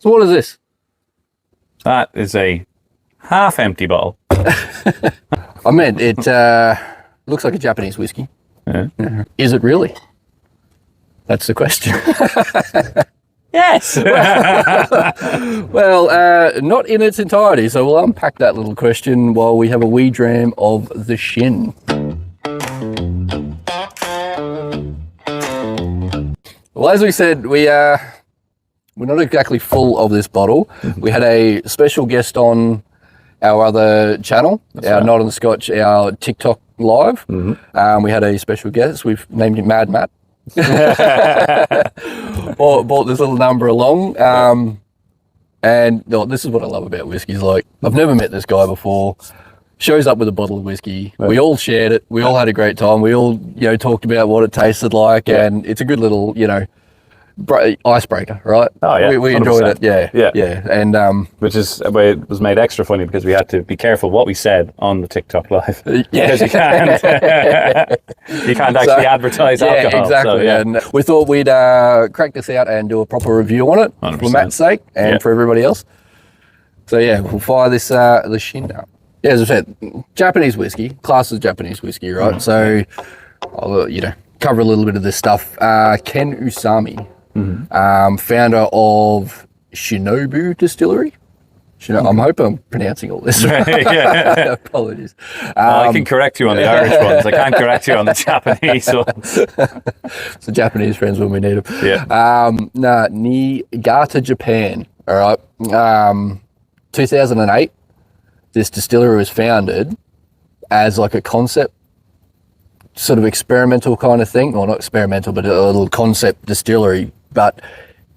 So what is this? That is a half-empty bottle. I meant it looks like a Japanese whiskey. Yeah. Is it really? That's the question. Yes. Well, not in its entirety. So we'll unpack that little question while we have a wee dram of the Shin. Well, as we said, we're not exactly full of this bottle. We had a special guest on our other channel, Night On The Scotch, our TikTok live. We had a special guest. We've named him Mad Matt. brought this little number along. And this is what I love about whiskies. Like, I've never met this guy before. Shows up with a bottle of whiskey. Right. We all shared it. We all had a great time. We all, talked about what it tasted like, and it's a good little, icebreaker, right? Oh yeah, we enjoyed it. Yeah. And which is it was made extra funny because we had to be careful what we said on the TikTok live because you can't actually advertise alcohol. Yeah, exactly. So, and we thought we'd crack this out and do a proper review on it 100%. for Matt's sake and for everybody else. So yeah, we'll fire this the Shin up. Yeah, as I said, Japanese whiskey, class as Japanese whiskey, right? So I'll cover a little bit of this stuff. Ken Usami. Founder of Shinobu Distillery. I hope I'm pronouncing all this right. Apologies. I can correct you on the Irish ones. I can't correct you on the Japanese ones. So Japanese friends when we need them. Yeah. Niigata, Japan. All right. 2008, this distillery was founded as like a concept, sort of experimental kind of thing. Well, not experimental, but a little concept distillery. But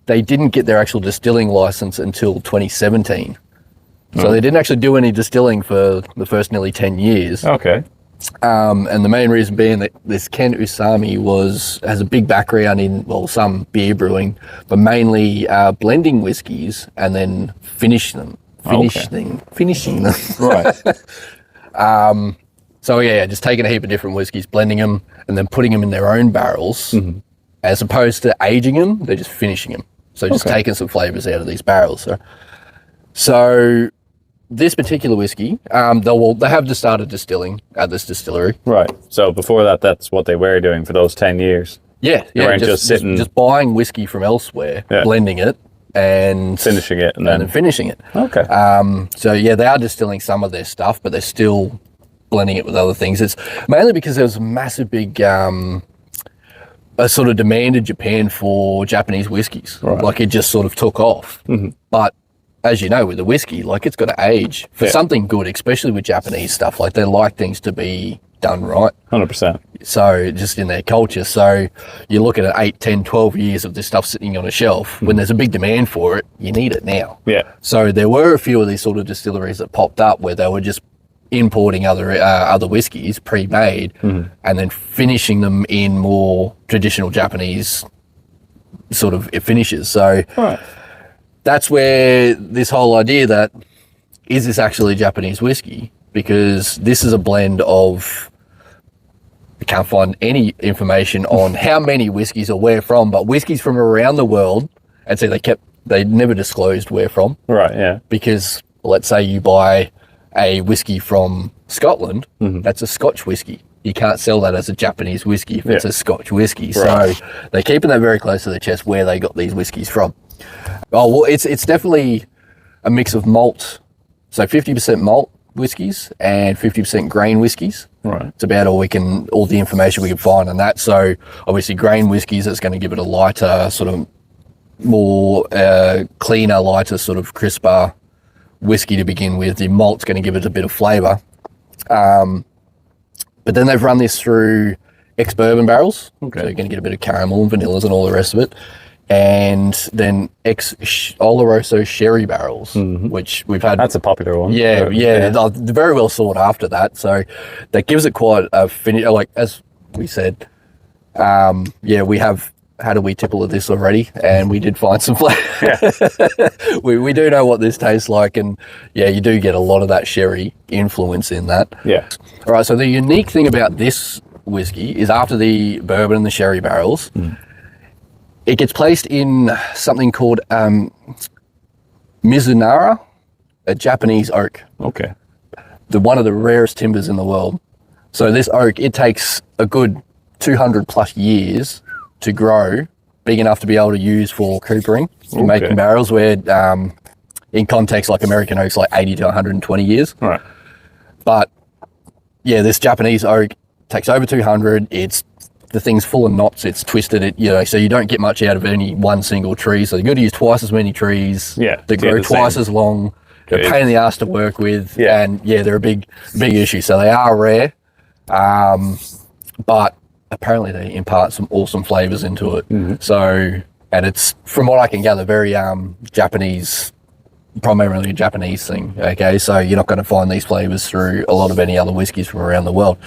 they didn't get their actual distilling license until 2017. So they didn't actually do any distilling for the first nearly 10 years. Okay. And the main reason being that this Ken Usami has a big background in, some beer brewing, but mainly blending whiskies and then finishing them. Right. So just taking a heap of different whiskies, blending them, and then putting them in their own barrels. As opposed to aging them, they're just finishing them. So just taking some flavors out of these barrels. So this particular whiskey, they have just started distilling at this distillery. Right. So before that, that's what they were doing for those 10 years. Yeah. They weren't just sitting... Just buying whiskey from elsewhere, blending it, and... Finishing it. And then finishing it. Okay. They are distilling some of their stuff, but they're still blending it with other things. It's mainly because there was a massive big... a sort of demand in Japan for Japanese whiskies. Right. Like it just sort of took off. But as you know, with the whiskey, like it's got to age for something good, especially with Japanese stuff. Like they like things to be done right. 100%. So just in their culture. So you look at 8, 10, 12 years of this stuff sitting on a shelf. When there's a big demand for it, you need it now. Yeah. So there were a few of these sort of distilleries that popped up where they were just importing other whiskies pre-made and then finishing them in more traditional Japanese sort of finishes. So that's where this whole idea that is this actually Japanese whiskey, because this is a blend of, I can't find any information on how many whiskies or where from, but whiskies from around the world. And so they never disclosed where from. Right. Yeah. Because let's say you buy a whiskey from Scotland, that's a Scotch whiskey. You can't sell that as a Japanese whiskey if it's a Scotch whiskey. Right. So they're keeping that very close to their chest where they got these whiskeys from. Oh, well, it's definitely a mix of malt. So 50% malt whiskies and 50% grain whiskies. Right. It's about all the information we can find on that. So obviously grain whiskies, that's going to give it a lighter, sort of more cleaner, lighter, sort of crisper whiskey to begin with. The malt's going to give it a bit of flavour. But then they've run this through ex-bourbon barrels. Okay. So you're going to get a bit of caramel and vanillas and all the rest of it. And then ex-Oloroso sherry barrels, which we've had. That's a popular one. Yeah. They're very well sought after that. So that gives it quite a finish. Like, as we said, we have had a wee tipple of this already, and we did find some flavour. Yeah. we do know what this tastes like, and you do get a lot of that sherry influence in that. Yeah. All right, so the unique thing about this whiskey is after the bourbon and the sherry barrels, it gets placed in something called Mizunara, a Japanese oak. Okay. One of the rarest timbers in the world. So this oak, it takes a good 200 plus years to grow, big enough to be able to use for coopering, for making barrels, where in context, like American oak's like 80 to 120 years. Right. But yeah, this Japanese oak takes over 200. The thing's full of knots. It's twisted. So you don't get much out of any one single tree. So you got to use twice as many trees. Yeah. They grow twice as long. They're a pain in the ass to work with. Yeah. And yeah, they're a big issue. So they are rare, but apparently they impart some awesome flavors into it. Mm-hmm. So, and it's, from what I can gather, very Japanese. Primarily a Japanese thing, okay? So you're not going to find these flavors through a lot of any other whiskies from around the world.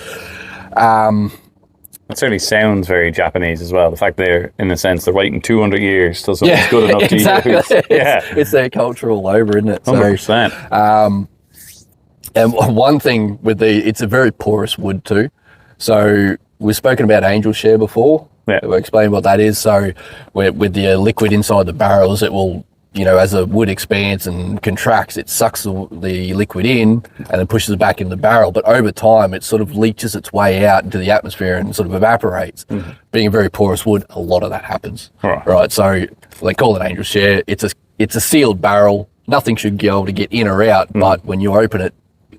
It certainly sounds very Japanese as well. The fact they're, in a sense, they're waiting 200 years till something's good enough to use. Yeah, it's their cultural labour, isn't it? 100%. And one thing with it's a very porous wood too. So we've spoken about angel share before. Yeah. We'll explain what that is. So with the liquid inside the barrels, it will, as the wood expands and contracts, it sucks the liquid in and then pushes it back in the barrel. But over time, it sort of leaches its way out into the atmosphere and sort of evaporates. Mm-hmm. Being a very porous wood, a lot of that happens. Right. So they call it angel share. It's a sealed barrel. Nothing should be able to get in or out. Mm-hmm. But when you open it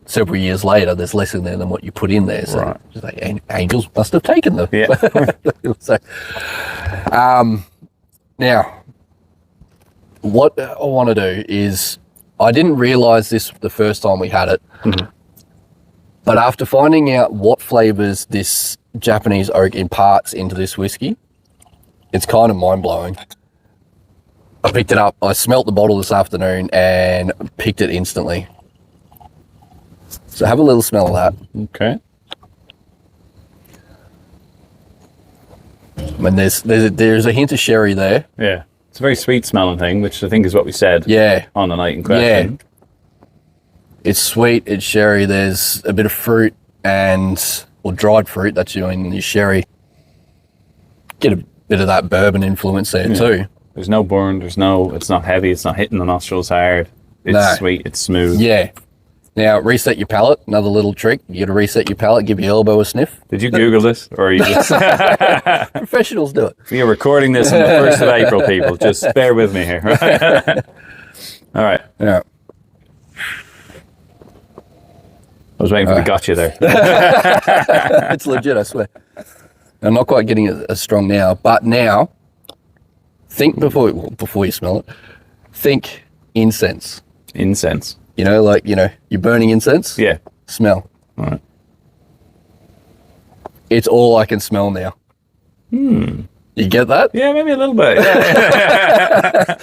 several years later, there's less in there than what you put in there. So it's like, angels must have taken them. Yeah. So, now, what I want to do is, I didn't realize this the first time we had it, but after finding out what flavors this Japanese oak imparts into this whiskey, it's kind of mind-blowing. I picked it up, I smelt the bottle this afternoon and picked it instantly. So have a little smell of that. Okay. And there's a hint of sherry there. Yeah. It's a very sweet smelling thing, which I think is what we said on the night in question. Yeah. It's sweet, it's sherry, there's a bit of fruit or dried fruit that's in your sherry. Get a bit of that bourbon influence there too. There's no burn, it's not heavy, it's not hitting the nostrils hard. It's sweet, it's smooth. Yeah. Now, reset your palate. Another little trick. You got to reset your palate, give your elbow a sniff. Did you Google this? Or are you just... Professionals do it. We are recording this on the 1st of April, people. Just bear with me here. All right. Yeah. I was waiting for the gotcha there. It's legit, I swear. I'm not quite getting it as strong now, but now, think before you smell it, think incense. Incense. You're burning incense? Yeah. Smell. All right. It's all I can smell now. You get that? Yeah, maybe a little bit. Yeah.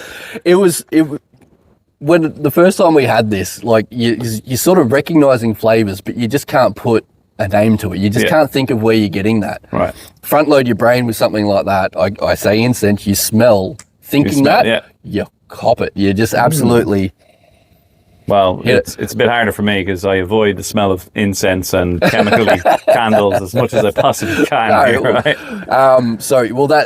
When the first time we had this, like you're sort of recognizing flavors, but you just can't put a name to it. You just can't think of where you're getting that. Right. Front load your brain with something like that. I say incense, you smell, thinking you cop it. You just absolutely... Well, it's a bit harder for me because I avoid the smell of incense and chemically candles as much as I possibly can. Right?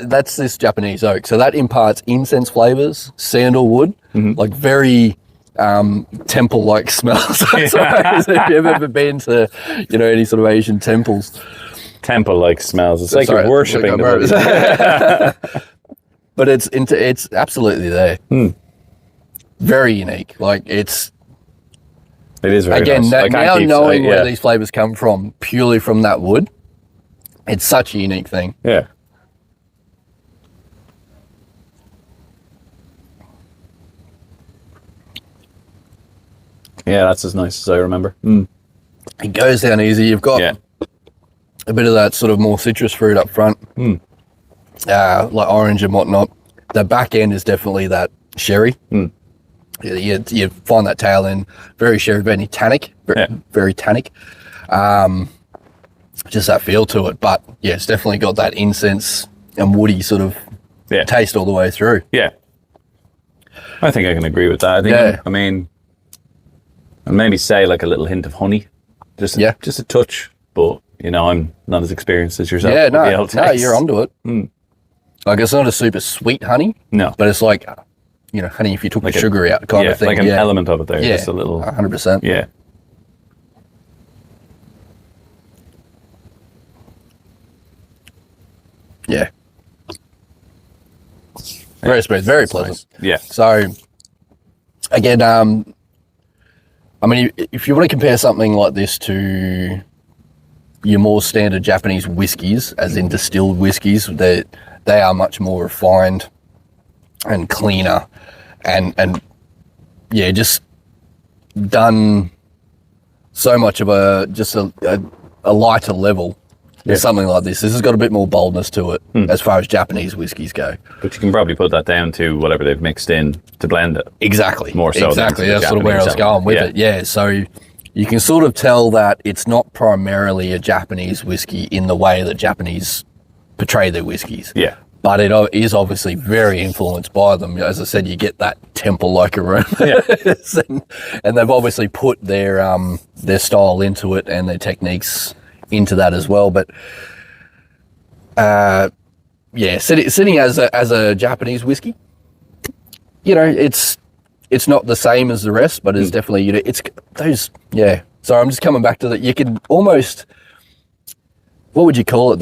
That's this Japanese oak. So that imparts incense flavors, sandalwood, like very temple-like smells. So if you've ever been to, any sort of Asian temples. Temple-like smells. It's like you're worshipping the body. But it's absolutely there. Very unique. Like it is very again, nice. now knowing where these flavors come from, purely from that wood, it's such a unique thing. Yeah. Yeah, that's as nice as I remember. It goes down easy. You've got a bit of that sort of more citrus fruit up front, like orange and whatnot. The back end is definitely that sherry. You find that tail end very sherry, very tannic, very tannic. Just that feel to it. But yeah, it's definitely got that incense and woody sort of taste all the way through. Yeah. I think I can agree with that. I think, I mean, and maybe say like a little hint of honey, just a touch. But I'm not as experienced as yourself. Yeah, no, you're onto it. Like it's not a super sweet honey. No, but it's like honey, if you took the sugar out kind of thing. Like an element of it there. Yeah, just a little. 100%. Yeah. Yeah. Very smooth, very pleasant. Nice. Yeah. So, again, if you want to compare something like this to your more standard Japanese whiskies, as in distilled whiskies, they are much more refined and cleaner, and just done so much of a lighter level. There's something like this. This has got a bit more boldness to it as far as Japanese whiskies go. But you can probably put that down to whatever they've mixed in to blend it. Exactly. More so. Exactly. That's sort of where I was going with it. Yeah. So you can sort of tell that it's not primarily a Japanese whiskey in the way that Japanese portray their whiskies. Yeah. But it is obviously very influenced by them. As I said, you get that temple-like aroma. Yeah. and they've obviously put their style into it and their techniques into that as well. But sitting as a Japanese whiskey, it's not the same as the rest, but it's definitely, it's those, so I'm just coming back to that. You can almost, what would you call it,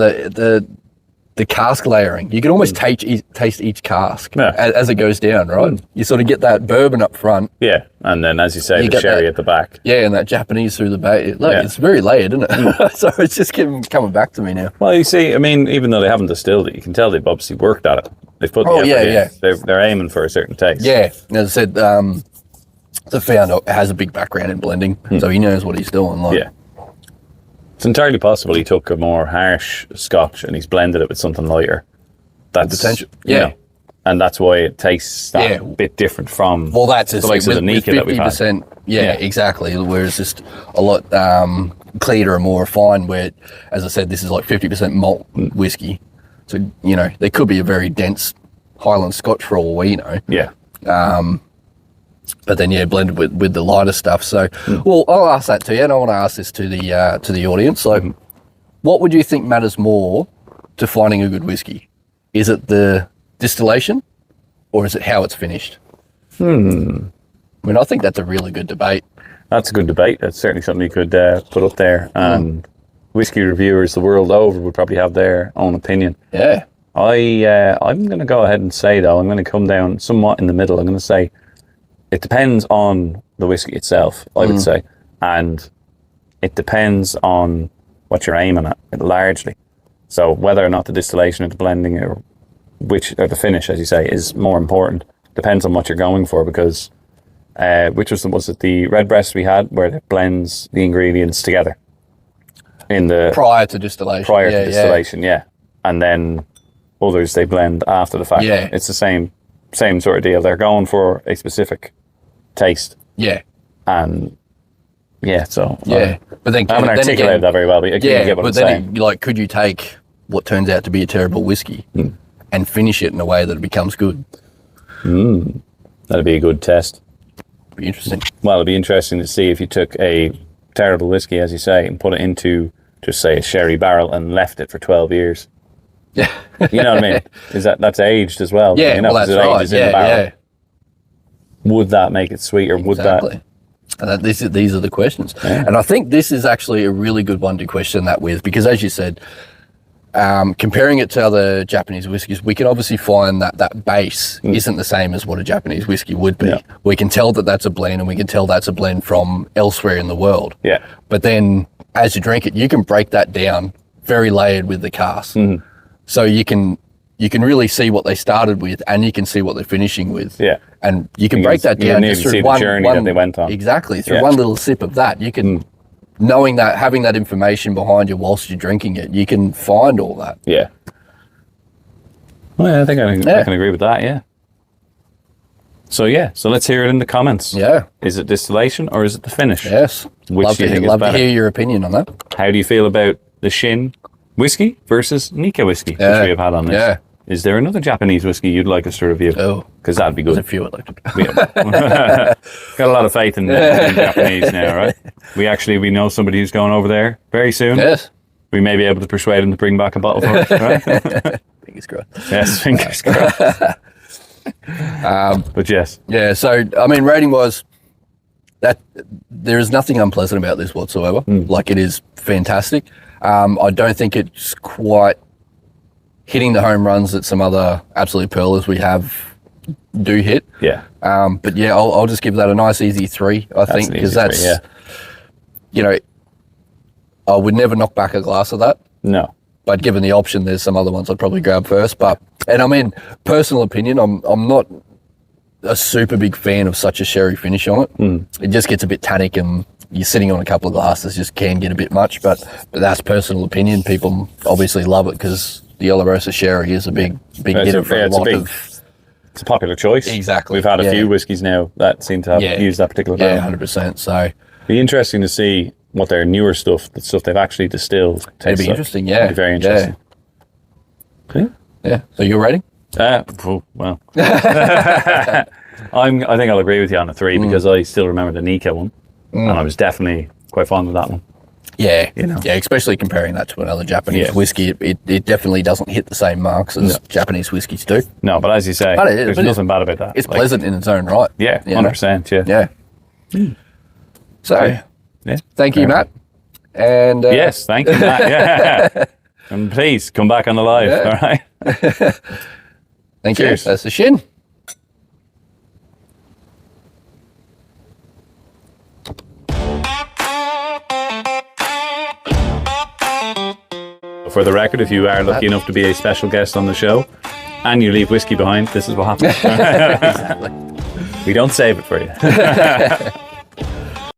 the cask layering. You can almost taste each cask as it goes down, right? You sort of get that bourbon up front. Yeah, and then, as you say, the sherry at the back. Yeah, and that Japanese through the back. It's very layered, isn't it? So it's just coming back to me now. Well, you see, even though they haven't distilled it, you can tell they've obviously worked at it. They've put the effort in. They're aiming for a certain taste. Yeah, as I said, the founder has a big background in blending, so he knows what he's doing. It's entirely possible he took a more harsh Scotch and he's blended it with something lighter. That's potential. And that's why it tastes that bit different from the likes of the Nika that we've had. Yeah, exactly. Whereas just a lot cleaner and more refined, where, as I said, this is like 50% malt whiskey. So, there could be a very dense Highland Scotch for all we know. Yeah. But then, blended with the lighter stuff. So, well, I'll ask that to you, and I want to ask this to the audience. So, what would you think matters more to finding a good whiskey? Is it the distillation, or is it how it's finished? I think that's a really good debate. That's a good debate. That's certainly something you could put up there. And whiskey reviewers the world over would probably have their own opinion. Yeah. I'm going to go ahead and say, though, I'm going to come down somewhat in the middle. I'm going to say, it depends on the whiskey itself, I would say, and it depends on what you're aiming at, largely. So whether or not the distillation or the blending or the finish, as you say, is more important, depends on what you're going for, because which was it the Redbreast we had, where it blends the ingredients together in the prior to distillation. And then others they blend after the fact. Yeah. It's the same sort of deal. They're going for a specific taste. Yeah. And so but then I haven't articulated that very well, but I get what I'm saying. Could you take what turns out to be a terrible whiskey and finish it in a way that it becomes good? That'd be a good test. Be interesting. Well, it'd be interesting to see if you took a terrible whiskey, as you say, and put it into, just say, a sherry barrel and left it for 12 years. Yeah. You know what I mean? That's aged as well. Yeah, that's right. In the barrel. Would that make it sweet, or would that? And these are the questions. Yeah. And I think this is actually a really good one to question that with, because as you said, comparing it to other Japanese whiskies, we can obviously find that base isn't the same as what a Japanese whiskey would be. Yeah. We can tell that that's a blend, and we can tell that's a blend from elsewhere in the world. Yeah. But then as you drink it, you can break that down very layered with the cask. So you can really see what they started with, and you can see what they're finishing with. Yeah. And you can break that down just through the journey that they went on. Exactly. Through one little sip of that, you can, knowing that, having that information behind you whilst you're drinking it, you can find all that. Yeah. Well, I think I can agree with that, yeah. So let's hear it in the comments. Yeah. Is it distillation or is it the finish? Yes. Which do you think is better? Love to hear your opinion on that. How do you feel about the Shin whiskey versus Nika whiskey, which we have had on this? Yeah. Is there another Japanese whiskey you'd like us to review? Oh. Because that'd be good. There's a few I'd like to Got a lot of faith in Japanese now, right? We know somebody who's going over there very soon. Yes. We may be able to persuade him to bring back a bottle for us, right? Fingers crossed. Yes, fingers crossed. But yes. Yeah, so I mean, rating wise, that there is nothing unpleasant about this whatsoever. Like, it is fantastic. I don't think it's quite hitting the home runs that some other absolute pearlers we have do hit. Yeah. But yeah, I'll just give that a nice easy 3. I think, because that's, you know, I would never knock back a glass of that. No. But given the option, there's some other ones I'd probably grab first. But, and I mean, personal opinion, I'm not a super big fan of such a sherry finish on it. It just gets a bit tannic, and you're sitting on a couple of glasses, just can get a bit much. But that's personal opinion. People obviously love it because the Olorosa sherry is a big hitter for a lot of. It's a popular choice. Exactly. We've had a few whiskies now that seem to have used that particular barrel. 100%. So be interesting to see what their newer stuff, the stuff they've actually distilled, tastes it'd be like. interesting. Yeah, It'd be very interesting. Yeah. So your rating? Well, I think I'll agree with you on a 3 because I still remember the Nika one, and I was definitely quite fond of that one. Yeah, you know. Yeah, especially comparing that to another Japanese whiskey, it definitely doesn't hit the same marks as Japanese whiskies do. No, but as you say, there's nothing bad about that. It's pleasant in its own right. Yeah, 100%. Yeah. So, thank you, Matt. And yes, thank you, Matt. Yeah, and please come back on the live. All right. Thank Cheers. you. That's the Shin. For the record, if you are lucky enough to be a special guest on the show and you leave whiskey behind, this is what happens. Exactly. We don't save it for you.